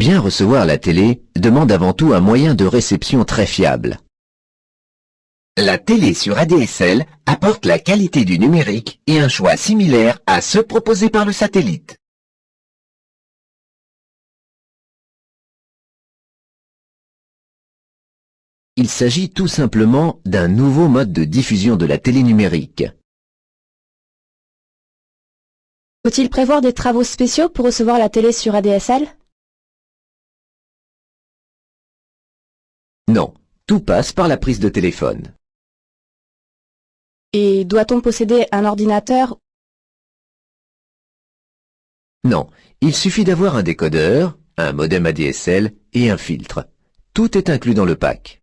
Bien recevoir la télé demande avant tout un moyen de réception très fiable. La télé sur ADSL apporte la qualité du numérique et un choix similaire à ceux proposés par le satellite. Il s'agit tout simplement d'un nouveau mode de diffusion de la télé numérique. Faut-il prévoir des travaux spéciaux pour recevoir la télé sur ADSL? Non, tout passe par la prise de téléphone. Et doit-on posséder un ordinateur? Non, il suffit d'avoir un décodeur, un modem ADSL et un filtre. Tout est inclus dans le pack.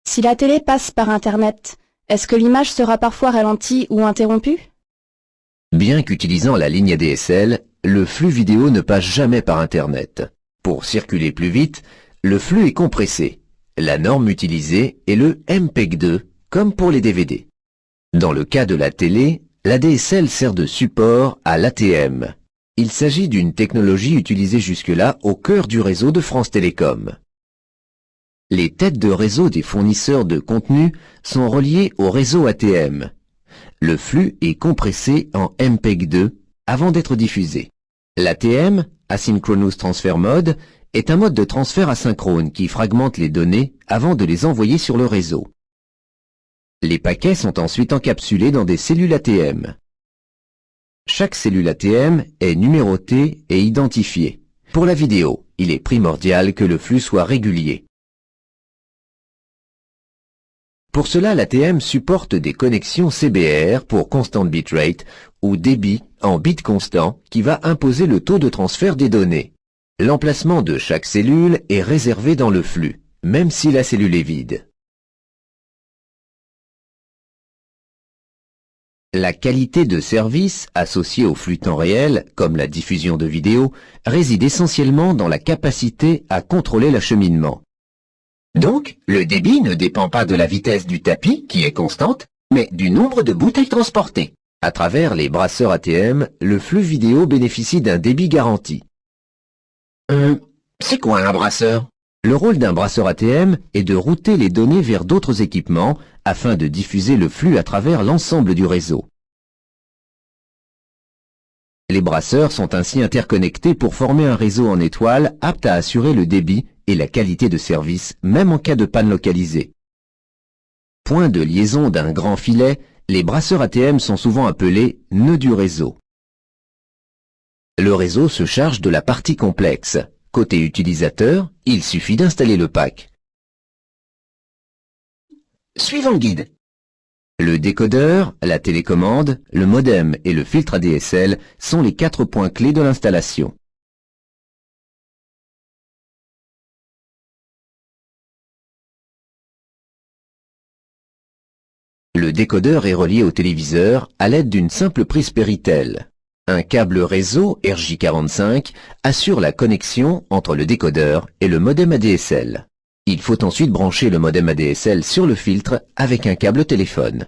Si la télé passe par Internet, est-ce que l'image sera parfois ralentie ou interrompue? Bien qu'utilisant la ligne ADSL, le flux vidéo ne passe jamais par Internet. Pour circuler plus vite, le flux est compressé. La norme utilisée est le MPEG-2, comme pour les DVD. Dans le cas de la télé, l'ADSL sert de support à l'ATM. Il s'agit d'une technologie utilisée jusque-là au cœur du réseau de France Télécom. Les têtes de réseau des fournisseurs de contenu sont reliées au réseau ATM. Le flux est compressé en MPEG-2 avant d'être diffusé. L'ATM, Asynchronous Transfer Mode, est un mode de transfert asynchrone qui fragmente les données avant de les envoyer sur le réseau. Les paquets sont ensuite encapsulés dans des cellules ATM. Chaque cellule ATM est numérotée et identifiée. Pour la vidéo, il est primordial que le flux soit régulier. Pour cela, l'ATM supporte des connexions CBR pour Constant Bitrate ou débit en bits constants qui va imposer le taux de transfert des données. L'emplacement de chaque cellule est réservé dans le flux, même si la cellule est vide. La qualité de service associée au flux temps réel, comme la diffusion de vidéos, réside essentiellement dans la capacité à contrôler l'acheminement. Donc, le débit ne dépend pas de la vitesse du tapis, qui est constante, mais du nombre de bouteilles transportées. À travers les brasseurs ATM, le flux vidéo bénéficie d'un débit garanti. C'est quoi un brasseur? Le rôle d'un brasseur ATM est de router les données vers d'autres équipements afin de diffuser le flux à travers l'ensemble du réseau. Les brasseurs sont ainsi interconnectés pour former un réseau en étoile apte à assurer le débit et la qualité de service, même en cas de panne localisée. Point de liaison d'un grand filet, les brasseurs ATM sont souvent appelés nœuds du réseau. Le réseau se charge de la partie complexe. Côté utilisateur, il suffit d'installer le pack. Suivons le guide. Le décodeur, la télécommande, le modem et le filtre ADSL sont les 4 points clés de l'installation. Le décodeur est relié au téléviseur à l'aide d'une simple prise Péritel. Un câble réseau RJ45 assure la connexion entre le décodeur et le modem ADSL. Il faut ensuite brancher le modem ADSL sur le filtre avec un câble téléphone.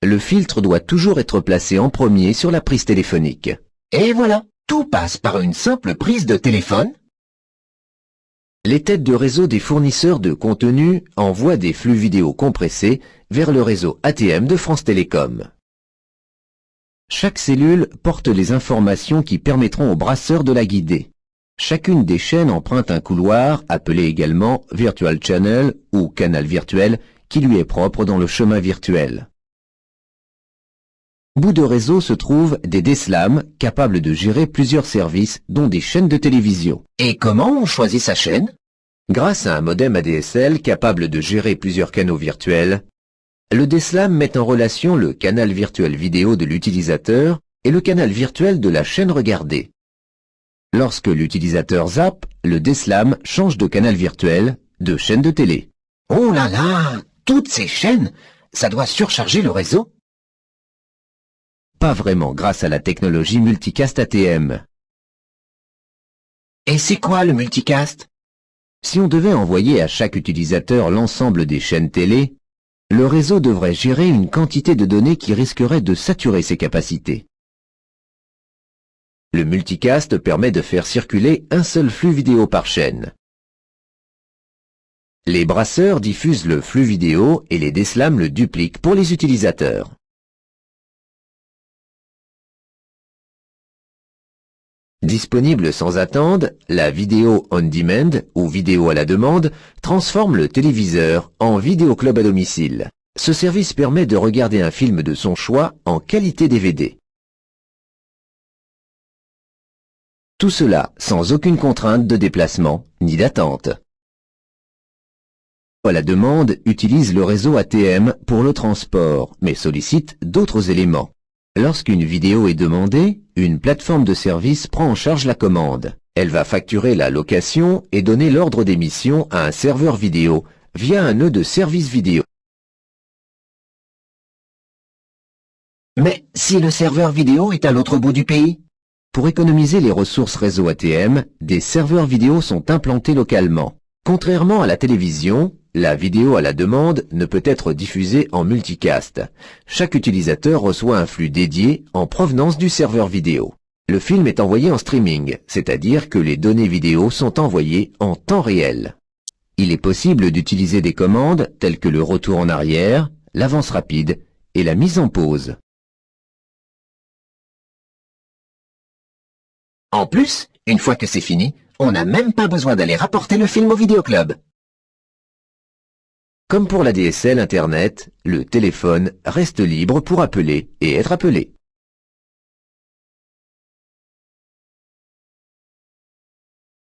Le filtre doit toujours être placé en premier sur la prise téléphonique. Et voilà, tout passe par une simple prise de téléphone. Les têtes de réseau des fournisseurs de contenu envoient des flux vidéo compressés vers le réseau ATM de France Télécom. Chaque cellule porte les informations qui permettront au brasseur de la guider. Chacune des chaînes emprunte un couloir, appelé également Virtual Channel ou canal virtuel, qui lui est propre dans le chemin virtuel. Au bout de réseau se trouvent des DSLAM capables de gérer plusieurs services, dont des chaînes de télévision. Et comment on choisit sa chaîne? Grâce à un modem ADSL capable de gérer plusieurs canaux virtuels, le DSLAM met en relation le canal virtuel vidéo de l'utilisateur et le canal virtuel de la chaîne regardée. Lorsque l'utilisateur zappe, le DSLAM change de canal virtuel, de chaîne de télé. Oh là là, toutes ces chaînes, ça doit surcharger le réseau? Pas vraiment grâce à la technologie multicast ATM. Et c'est quoi le multicast? Si on devait envoyer à chaque utilisateur l'ensemble des chaînes télé, le réseau devrait gérer une quantité de données qui risquerait de saturer ses capacités. Le multicast permet de faire circuler un seul flux vidéo par chaîne. Les brasseurs diffusent le flux vidéo et les déslams le dupliquent pour les utilisateurs. Disponible sans attendre, la vidéo on demand ou vidéo à la demande transforme le téléviseur en vidéoclub à domicile. Ce service permet de regarder un film de son choix en qualité DVD. Tout cela sans aucune contrainte de déplacement ni d'attente. À la demande utilise le réseau ATM pour le transport, mais sollicite d'autres éléments. Lorsqu'une vidéo est demandée, une plateforme de service prend en charge la commande. Elle va facturer la location et donner l'ordre d'émission à un serveur vidéo via un nœud de service vidéo. Mais si le serveur vidéo est à l'autre bout du pays? Pour économiser les ressources réseau ATM, des serveurs vidéo sont implantés localement. Contrairement à la télévision, la vidéo à la demande ne peut être diffusée en multicast. Chaque utilisateur reçoit un flux dédié en provenance du serveur vidéo. Le film est envoyé en streaming, c'est-à-dire que les données vidéo sont envoyées en temps réel. Il est possible d'utiliser des commandes telles que le retour en arrière, l'avance rapide et la mise en pause. En plus, une fois que c'est fini, on n'a même pas besoin d'aller rapporter le film au vidéoclub. Comme pour la DSL Internet, le téléphone reste libre pour appeler et être appelé.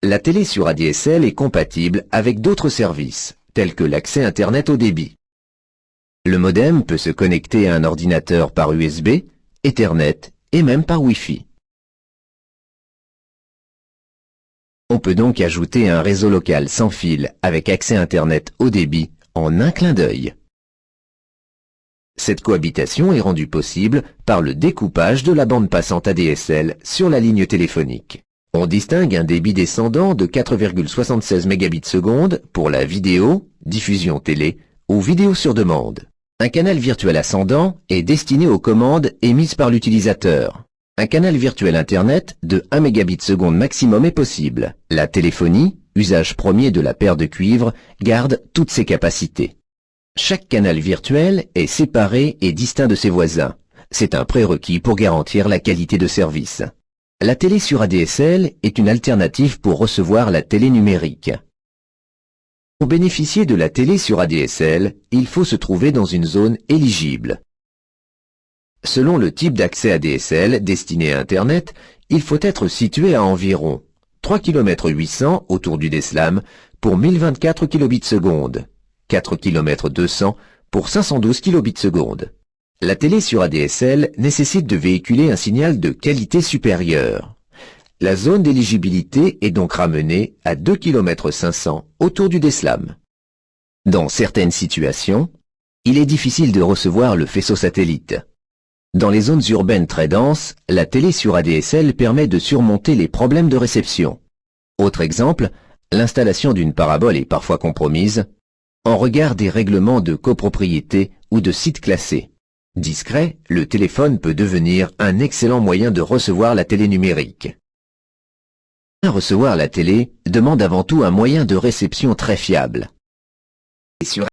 La télé sur ADSL est compatible avec d'autres services, tels que l'accès Internet haut débit. Le modem peut se connecter à un ordinateur par USB, Ethernet et même par Wi-Fi. On peut donc ajouter un réseau local sans fil avec accès Internet haut débit en un clin d'œil. Cette cohabitation est rendue possible par le découpage de la bande passante ADSL sur la ligne téléphonique. On distingue un débit descendant de 4,76 Mbps pour la vidéo, diffusion télé ou vidéo sur demande. Un canal virtuel ascendant est destiné aux commandes émises par l'utilisateur. Un canal virtuel Internet de 1 Mbps maximum est possible. La téléphonie, usage premier de la paire de cuivre, garde toutes ses capacités. Chaque canal virtuel est séparé et distinct de ses voisins. C'est un prérequis pour garantir la qualité de service. La télé sur ADSL est une alternative pour recevoir la télé numérique. Pour bénéficier de la télé sur ADSL, il faut se trouver dans une zone éligible. Selon le type d'accès ADSL destiné à Internet, il faut être situé à environ 3 km 800 autour du DSLAM pour 1024 kbps, 4 km 200 pour 512 kbps. La télé sur ADSL nécessite de véhiculer un signal de qualité supérieure. La zone d'éligibilité est donc ramenée à 2 km 500 autour du DSLAM. Dans certaines situations, il est difficile de recevoir le faisceau satellite. Dans les zones urbaines très denses, la télé sur ADSL permet de surmonter les problèmes de réception. Autre exemple, l'installation d'une parabole est parfois compromise en regard des règlements de copropriété ou de sites classés. Discret, le téléphone peut devenir un excellent moyen de recevoir la télé numérique. Recevoir la télé demande avant tout un moyen de réception très fiable. Et sur